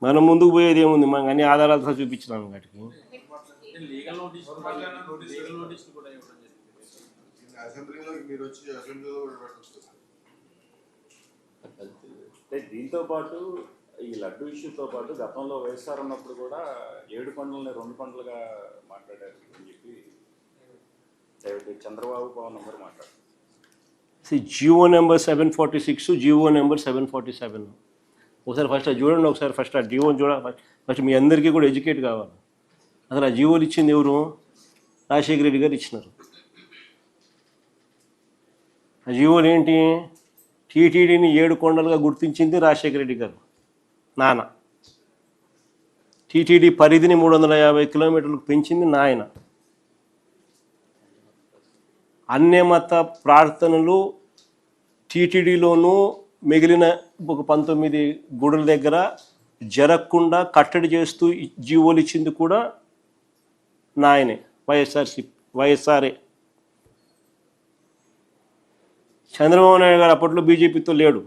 మనం ముందుకు పోయేది ఏముంది, మనకు అన్ని ఆధారాలతో చూపించినాం వాటికి. దీంతో పాటు ఈ లడ్డు ఇష్యూతో పాటు గతంలో వైఎస్ఆర్ ఉన్నప్పుడు కూడా 7 కొండలని 2 కొండలుగా మాట్లాడారు అని చెప్పి చంద్రబాబు పవన్ నంబర్ మాట్లాడారు. Jio number 746, Jio number 747. ఒకసారి ఫస్ట్ అది చూడండి, ఒకసారి ఫస్ట్ ఆ జియోని చూడాలి. ఫస్ట్ మీ అందరికీ కూడా ఎడ్యుకేట్ కావాలి. అసలు ఆ జియోలు ఇచ్చింది ఎవరు? రాజశేఖర రెడ్డి గారు ఇచ్చినారు. ఆ జియోలు ఏంటి? టీటీడీని 7 కొండలుగా గుర్తించింది రాజశేఖర రెడ్డి గారు నాన్న. టీటీడీ పరిధిని 350 కిలోమీటర్లకు పెంచింది నాయన. అన్యమత ప్రార్థనలు టీటీడీలోనూ మిగిలిన ఒక 19 గుడుల దగ్గర జరగకుండా కట్టడి చేస్తూ జీవోలు ఇచ్చింది కూడా నాయనే, వైఎస్ఆర్ఏ. చంద్రబాబు నాయుడు గారు అప్పట్లో బీజేపీతో లేడు.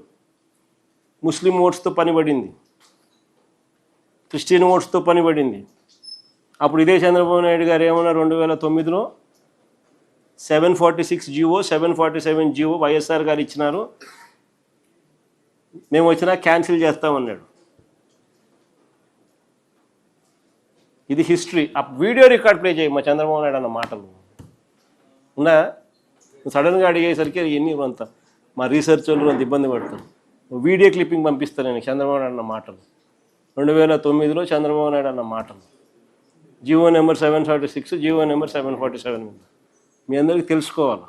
ముస్లిం ఓట్స్తో పనిపడింది, క్రిస్టియన్ ఓట్స్తో పనిపడింది. అప్పుడు ఇదే చంద్రబాబు నాయుడు గారు ఏమన్నా 2009లో 746 జివో 747 జివో వైఎస్ఆర్ గారు ఇచ్చినారు, మేము వచ్చినా క్యాన్సిల్ చేస్తామన్నాడు. ఇది హిస్టరీ. ఆ వీడియో రికార్డ్ ప్లే చేయి మా చంద్రబాబు నాయుడు అన్న మాటలు ఉన్నా. సడన్గా అడిగేసరికి ఎన్ని అంత మా రీసెర్చ్ వాళ్ళు అంత ఇబ్బంది పడతారు. వీడియో క్లిప్పింగ్ పంపిస్తాను నేను చంద్రబాబు నాయుడు అన్న మాటలు, 2009లో చంద్రబాబు నాయుడు అన్న మాటలు. జియో నెంబర్ 746, జియో నెంబర్ 747 మీ అందరికీ తెలుసుకోవాలి.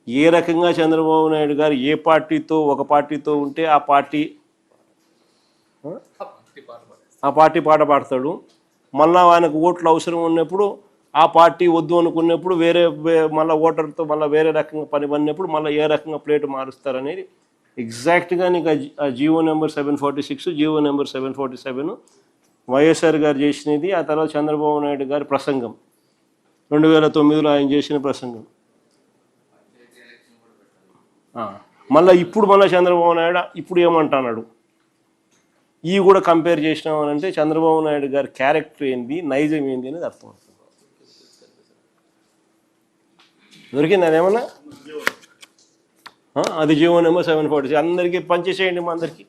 ఏ రకంగా చంద్రబాబు నాయుడు గారు ఏ పార్టీతో ఒక పార్టీతో ఉంటే ఆ పార్టీ పాట పాడతాడు. మళ్ళా ఆయనకు ఓట్లు అవసరం ఉన్నప్పుడు ఆ పార్టీ వద్దు అనుకున్నప్పుడు మళ్ళీ ఓటర్తో మళ్ళీ వేరే రకంగా పని పడినప్పుడు మళ్ళీ ఏ రకంగా ప్లేట్ మారుస్తారనేది ఎగ్జాక్ట్గా నీకు ఆ Jio number 746, Jio number 747 YSR గారు చేసినది. ఆ తర్వాత చంద్రబాబు నాయుడు గారి ప్రసంగం 2009లో ఆయన చేసిన ప్రసంగం. మళ్ళీ ఇప్పుడు చంద్రబాబు నాయుడు ఇప్పుడు ఏమంటున్నాడు, ఇవి కూడా కంపేర్ చేసినామనంటే చంద్రబాబు నాయుడు గారి క్యారెక్టర్ ఏంది, నైజం ఏంది అనేది అర్థమవుతుంది. దొరికింది అదేమన్నా? అది జియో నెంబర్ 746 అందరికీ పనిచేసేయండి. మా అందరికీ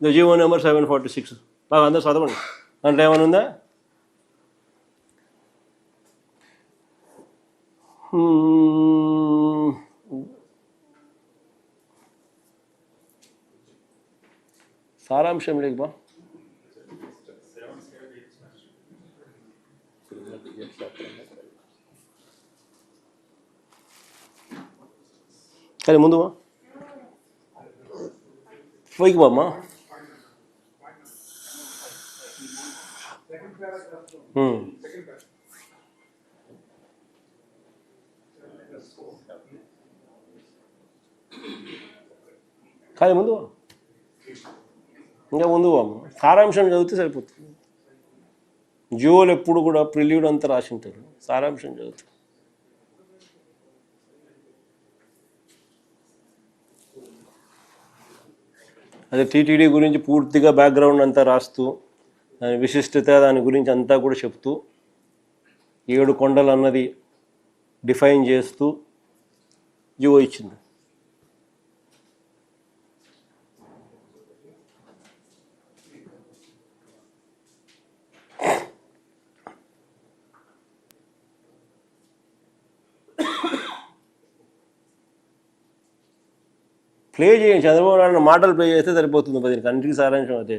జియో నెంబర్ 746 బాగా అందరూ చదవండి. అంటే ఏమైనా ఉందా? సారాంశం లేక కానీ ముందు పోయికి బామ్మా. కానీ ముందు ఇంకా ముందు బామ్మ సారాంశం చదివితే సరిపోతుంది. జియోలు ఎప్పుడు కూడా ప్రిల్యూడ్ అంతా రాసి ఉంటారు, సారాంశం చదువుతారు. అదే టీటీడీ గురించి పూర్తిగా బ్యాక్గ్రౌండ్ అంతా రాస్తూ దాని విశిష్టత దాని గురించి అంతా కూడా చెప్తూ 7 కొండలు అన్నది డిఫైన్ చేస్తూ జియో ఇచ్చింది. ప్లే చేయండి, చంద్రబాబు నాయుడు మాటలు ప్లే చేస్తే సరిపోతుంది. దీనికి అన్నిటికీ సారాంశం అయితే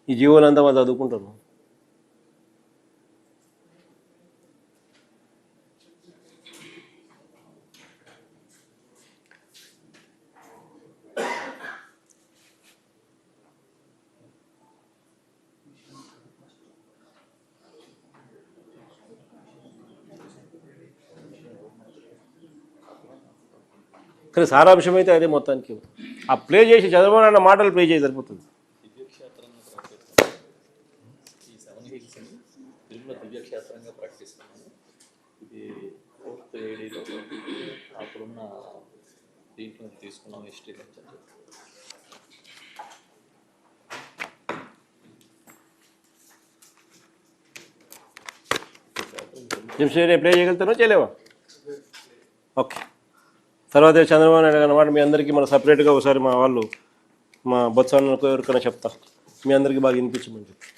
ఈ జీవోలంతా వాళ్ళు చదువుకుంటారు. కానీ సారాంశం అయితే అదే మొత్తానికి. ఆ ప్లే చేసి చంద్రబాబు నాయుడు మాటలు ప్లే చేసి సరిపోతుంది. దివ్యక్షేత్రంగా ప్రకటిస్తున్నాను. ఇది ఫోర్త్ ఏడీలో అప్పుడున్న దీంట్లో తీసుకున్నాం హిస్టరీ. జంషెడ్ ప్లే చేయగలుగుతానో చేయలేవా? ఓకే. తర్వాత చంద్రబాబు నాయుడు అన్నమాట మీ అందరికీ మన సపరేట్గా ఒకసారి మా వాళ్ళు మా బొత్స ఎవరికైనా చెప్తా, మీ అందరికీ బాగా వినిపించమని చెప్పి.